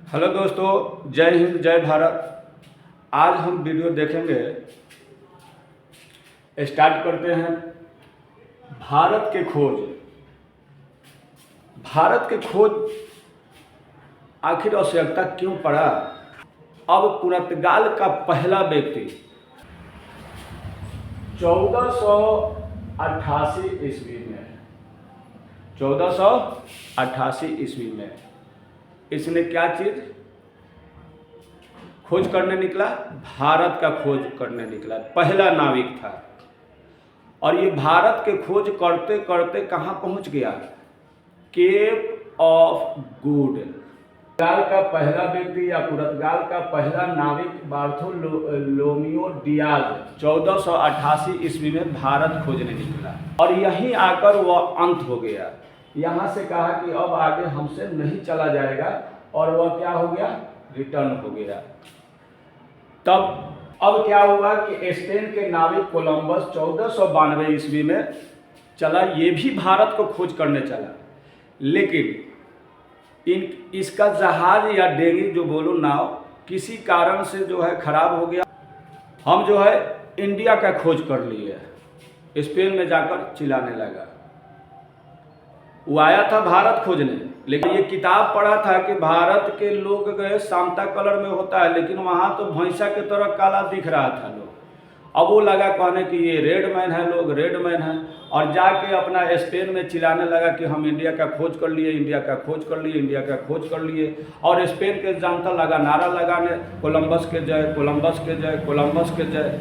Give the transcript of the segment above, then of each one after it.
Hello दोस्तों, जय हिंद जय भारत। आज हम वीडियो देखेंगे, स्टार्ट करते हैं। भारत के खोज। भारत के खोज आखिर आवश्यकता क्यों पड़ा? अब पुर्तगाल का पहला व्यक्ति 1488 ईस्वी में 1488 ईस्वी में इसने क्या चीज खोज करने निकला? भारत का खोज करने निकला, पहला नाविक था। और ये भारत के खोज करते करते कहाँ पहुंच गया? Cap of good. पुर्तगाल का पहला व्यक्ति या पुर्तगाल का पहला नाविक बार्थोलोमियो डियाज 1488 ईस्वी में भारत खोजने निकला और यहीं आकर वह अंत हो गया। यहाँ से कहा कि अब आगे हमसे नहीं चला जाएगा और वह क्या हो गया? रिटर्न हो गया। तब अब क्या हुआ कि स्पेन के नाविक कोलंबस 1492 ईस्वी में चला, ये भी भारत को खोज करने चला, लेकिन इसका जहाज या डेंगी जो बोलो नाव किसी कारण से जो है खराब हो गया। हम जो है इंडिया का खोज कर लिए, स्पेन में जाकर चिल्लाने लगा। वो आया था भारत खोजने, लेकिन ये किताब पढ़ा था कि भारत के लोग गए सांता कलर में होता है, लेकिन वहाँ तो भैंसा के तरह काला दिख रहा था लोग। अब वो लगा कहने कि ये रेड मैन है, लोग रेड मैन है, और जाके अपना स्पेन में चिल्लाने लगा कि हम इंडिया का खोज कर लिए, इंडिया का खोज कर लिए, इंडिया का खोज कर लिए। और स्पेन के जनता लगा नारा लगाने, कोलंबस के जय, कोलंबस के जय, कोलंबस के जय।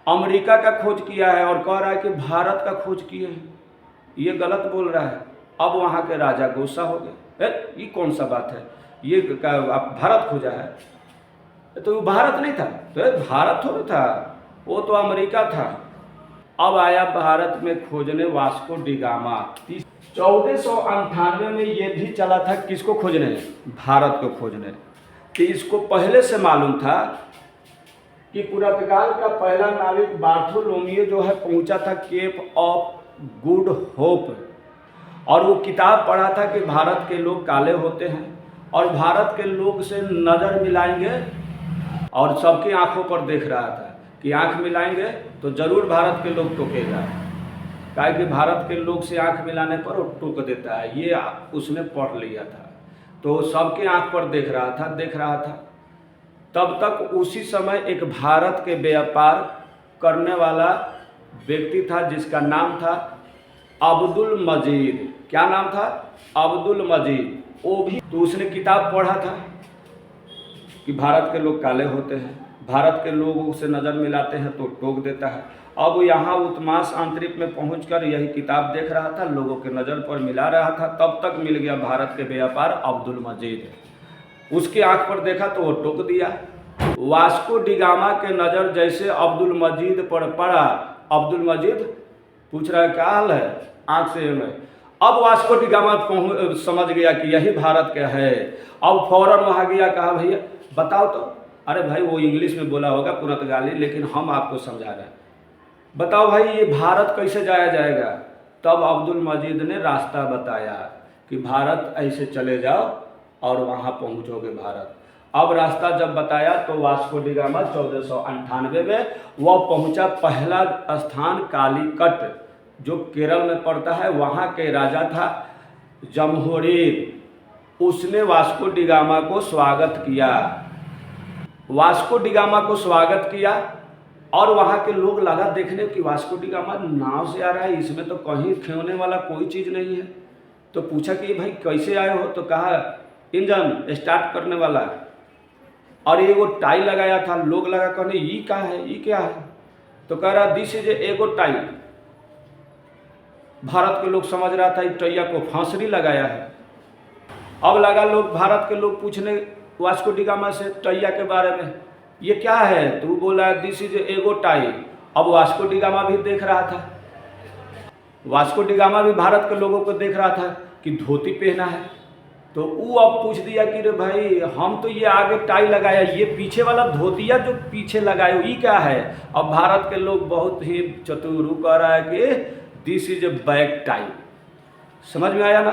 अमेरिका का खोज किया है और कह रहा है कि भारत का खोज किए हैं, ये गलत बोल रहा है। अब वहाँ के राजा गुस्सा हो गए, ये कौन सा बात है, ये भारत खोजा है? तो वो भारत नहीं था, तो भारत थोड़ा था, वो तो अमेरिका था। अब आया भारत में खोजने वास्को डी गामा। 1498 में ये भी चला था, किसको खोजने? भारत को खोजने। कि इसको पहले से मालूम था कि पुर्तगाल का पहला नाविक बार्थोलोमियो जो है पहुंचा था केप ऑफ गुड होप, और वो किताब पढ़ा था कि भारत के लोग काले होते हैं और भारत के लोग से नज़र मिलाएंगे, और सबकी आंखों पर देख रहा था कि आंख मिलाएंगे तो जरूर भारत के लोग टोकेगा, काहे कि भारत के लोग से आंख मिलाने पर वो टोक देता है। ये उसने पढ़ लिया था, तो सबके आंख पर देख रहा था। तब तक उसी समय एक भारत के व्यापार करने वाला व्यक्ति था जिसका नाम था अब्दुल मजीद। क्या नाम था? अब्दुल मजीद। वो भी तो उसने किताब पढ़ा था कि भारत के लोग काले होते हैं, भारत के लोगों से नज़र मिलाते हैं तो टोक देता है। अब यहाँ उत्मास आंतरिक में पहुंचकर यही किताब देख रहा था, लोगों के नज़र पर मिला रहा था। तब तक मिल गया भारत के व्यापार अब्दुल मजीद। उसकी आंख पर देखा तो वो टोक दिया। वास्को डी गामा के नज़र जैसे अब्दुल मजीद पर पड़ा, अब्दुल मजीद पूछ रहा है क्या हाल है, आंख से में। अब वास्को डी गामा समझ गया कि यही भारत का है। अब फौरन वहाँ गया, कहा भैया बताओ तो। अरे भाई वो इंग्लिश में बोला होगा पुर्तगाली, लेकिन हम आपको समझा रहे हैं, बताओ भाई ये भारत कैसे जाया जाएगा? तब अब्दुल मजीद ने रास्ता बताया कि भारत ऐसे चले जाओ और वहाँ पहुँचोगे भारत। अब रास्ता जब बताया तो वास्को डी गामा 1498 में वह पहुँचा पहला स्थान कालीकट, जो केरल में पड़ता है। वहाँ के राजा था जमहोरीन। उसने वास्को डी गामा को स्वागत किया, वास्को डी गामा को स्वागत किया। और वहाँ के लोग लगा देखने कि वास्को डी गामा नाव से आ रहा है, इसमें तो कहीं खेवने वाला कोई चीज़ नहीं है। तो पूछा कि भाई कैसे आए हो? तो कहा इंजन स्टार्ट करने वाला है, और ये वो टाई लगाया था। लोग लगा कहने ये क्या है, ये क्या है? तो कह रहा दिस इज एगो टाई। भारत के लोग समझ रहा था टैया को फांसरी लगाया है। अब लगा लोग, भारत के लोग पूछने वास्को डी गामा से टैया के बारे में, ये क्या है? तो वो बोला दिस इज एगो टाई। अब वास्को डी गामा भी देख रहा था, वास्को डी गामा भी भारत के लोगों को देख रहा था कि धोती पहना है। तो वो अब पूछ दिया कि रे भाई हम तो ये आगे टाई लगाया, ये पीछे वाला धोतिया जो पीछे लगाए ये क्या है? अब भारत के लोग बहुत ही चतुर कह रहा है कि this is a back tie. समझ में आया ना?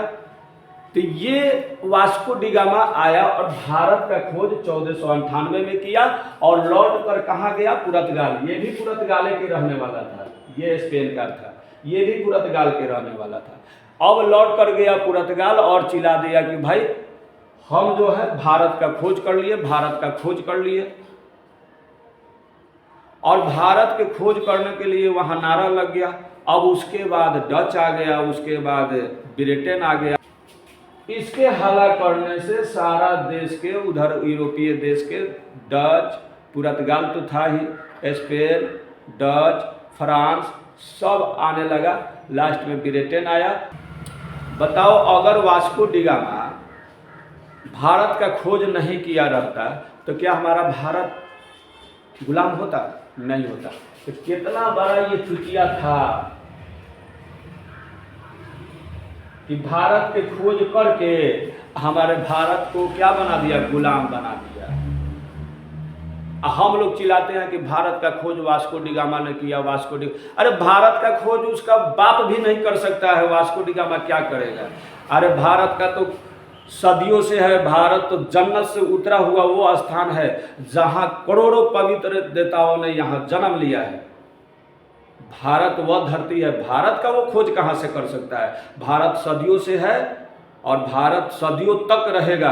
तो ये वास्को डी गामा आया और भारत का खोज 1498 में किया और लौट कर कहाँ गया? पुर्तगाल। ये भी पुर्तगाल के रहने वाला था, ये स्पेन का था, ये भी पुर्तगाल के रहने वाला था। अब लौट कर गया पुर्तगाल और चिल्ला दिया कि भाई हम जो है भारत का खोज कर लिए, भारत का खोज कर लिए। और भारत के खोज करने के लिए वहाँ नारा लग गया। अब उसके बाद डच आ गया, उसके बाद ब्रिटेन आ गया। इसके हल्ला करने से सारा देश के उधर यूरोपीय देश के डच, पुर्तगाल तो था ही, स्पेन, डच, फ्रांस सब आने लगा। लास्ट में ब्रिटेन आया। बताओ अगर वास्को डी गामा भारत का खोज नहीं किया रहता तो क्या हमारा भारत गुलाम होता? नहीं होता। तो कितना बड़ा ये चुतिया था कि भारत के खोज करके हमारे भारत को क्या बना दिया? गुलाम बना दिया। हम लोग चिल्लाते हैं कि भारत का खोज वास्को डी गामा ने किया, वास्को डी। अरे भारत का खोज उसका बाप भी नहीं कर सकता है, वास्को डी गामा क्या करेगा? अरे भारत का तो सदियों से है, भारत तो जन्नत से उतरा हुआ वो स्थान है जहां करोड़ों पवित्र देवताओं ने यहाँ जन्म लिया है। भारत वह धरती है, भारत का वो खोज कहाँ से कर सकता है? भारत सदियों से है और भारत सदियों तक रहेगा,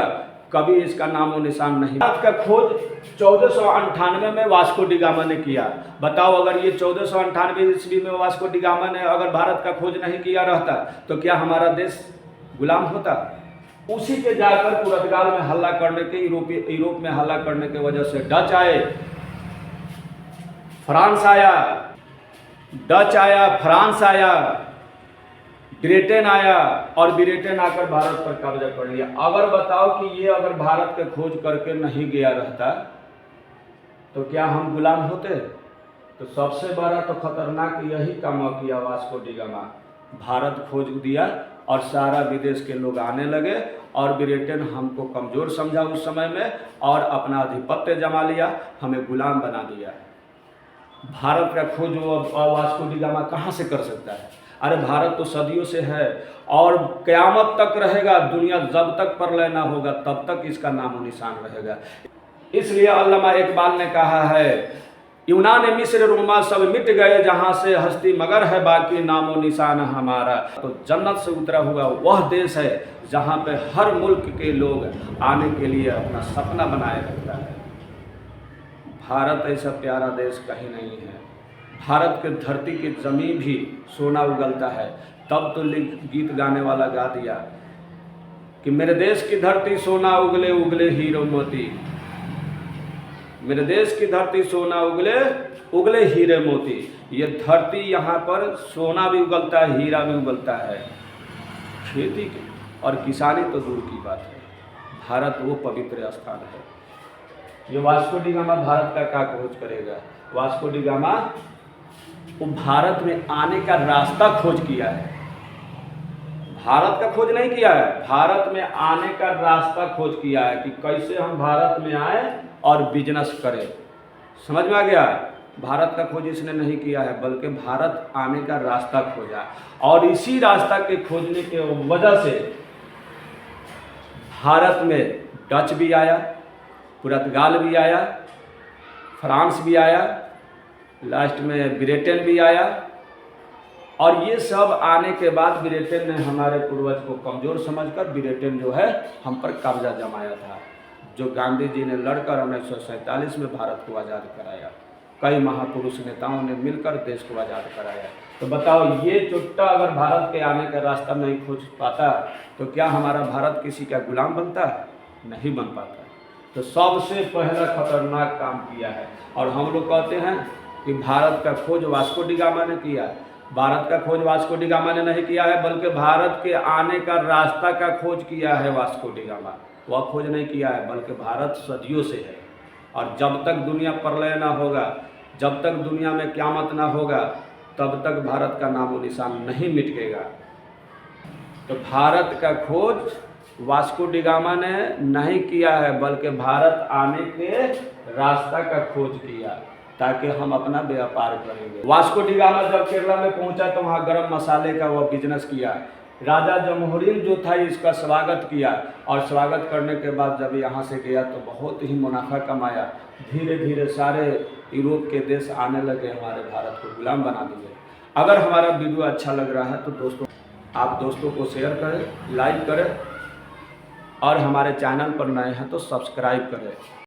कभी इसका नामो निशान नहीं। भारत का खोज 1498 में वास्को डी गामा ने किया। बताओ अगर ये 1498 ईस्वी में वास्को डी गामा ने अगर भारत का खोज नहीं किया रहता तो क्या हमारा देश गुलाम होता? उसी के जाकर पुर्तगाल में हल्ला करने के, यूरोप में हल्ला करने की वजह से डच आए, फ्रांस आया, डच आया, फ्रांस आया, ब्रिटेन आया और ब्रिटेन आकर भारत पर कब्जा कर लिया। अगर बताओ कि ये अगर भारत के खोज करके नहीं गया रहता तो क्या हम गुलाम होते? तो सबसे बड़ा तो खतरनाक यही काम किया वास्को डी गामा। भारत खोज दिया और सारा विदेश के लोग आने लगे और ब्रिटेन हमको कमज़ोर समझा उस समय में और अपना आधिपत्य जमा लिया, हमें गुलाम बना दिया। भारत का खोज वास्को डी गामा कहाँ से कर सकता है? अरे भारत तो सदियों से है और क़यामत तक रहेगा। दुनिया जब तक प्रलय ना होगा तब तक इसका नामो निशान रहेगा। इसलिए अल्लामा इकबाल ने कहा है, यूनान मिस्र रोमा सब मिट गए, जहाँ से हस्ती मगर है बाकी नामो निशान हमारा। तो जन्नत से उतरा हुआ वह देश है जहाँ पे हर मुल्क के लोग आने के लिए अपना सपना बनाए रखता है। भारत ऐसा प्यारा देश कहीं नहीं है। भारत के धरती की जमीन भी सोना उगलता है। तब तो गीत गाने वाला गा दिया कि मेरे देश की धरती सोना उगले उगले हीरो मोती, मेरे देश की धरती सोना उगले उगले हीरे मोती। ये धरती यहाँ पर सोना भी उगलता है, हीरा भी उगलता है। खेती की और किसानी तो दूर की बात है, भारत वो पवित्र स्थान है। ये वास्को डी गामा भारत का क्या खोज करेगा? वास्को डी गामा वो भारत में आने का रास्ता खोज किया है, भारत का खोज नहीं किया है, भारत में आने का रास्ता खोज किया है कि कैसे हम भारत में आए और बिजनेस करें। समझ में आ गया? भारत का खोज इसने नहीं किया है बल्कि भारत आने का रास्ता खोजा और इसी रास्ता के खोजने के वजह से भारत में डच भी आया, पुर्तगाल भी आया, फ्रांस भी आया, लास्ट में ब्रिटेन भी आया। और ये सब आने के बाद ब्रिटेन ने हमारे पूर्वज को कमज़ोर समझकर ब्रिटेन जो है हम पर कब्जा जमाया था, जो गांधी जी ने लड़कर 1947 में भारत को आज़ाद कराया। कई महापुरुष नेताओं ने मिलकर देश को आज़ाद कराया। तो बताओ ये चुट्टा अगर भारत के आने का रास्ता नहीं खोज पाता तो क्या हमारा भारत किसी का गुलाम बनता? नहीं बन पाता। तो सबसे पहला खतरनाक काम किया है। और हम लोग कहते हैं कि भारत का खोज वास्को डी गामा ने किया। भारत का खोज वास्को डी गामा ने नहीं किया है बल्कि भारत के आने का रास्ता का खोज किया है वास्को डी गामा। वह खोज नहीं किया है बल्कि भारत सदियों से है और जब तक दुनिया प्रलय ना होगा, जब तक दुनिया में क़यामत ना होगा तब तक भारत का नामो निशान नहीं मिटेगा। तो भारत का खोज वास्को डी गामा ने नहीं किया है बल्कि भारत आने के रास्ता का खोज किया ताकि हम अपना व्यापार करेंगे। वास्को डी गामा जब केरला में पहुंचा तो वहाँ गरम मसाले का वह बिजनेस किया राजा जमहूरीन जो था इसका स्वागत किया, और स्वागत करने के बाद जब यहाँ से गया तो बहुत ही मुनाफा कमाया। धीरे धीरे सारे यूरोप के देश आने लगे, हमारे भारत को गुलाम बना दिए। अगर हमारा वीडियो अच्छा लग रहा है तो दोस्तों आप दोस्तों को शेयर करें, लाइक करें, और हमारे चैनल पर नए हैं तो सब्सक्राइब करें।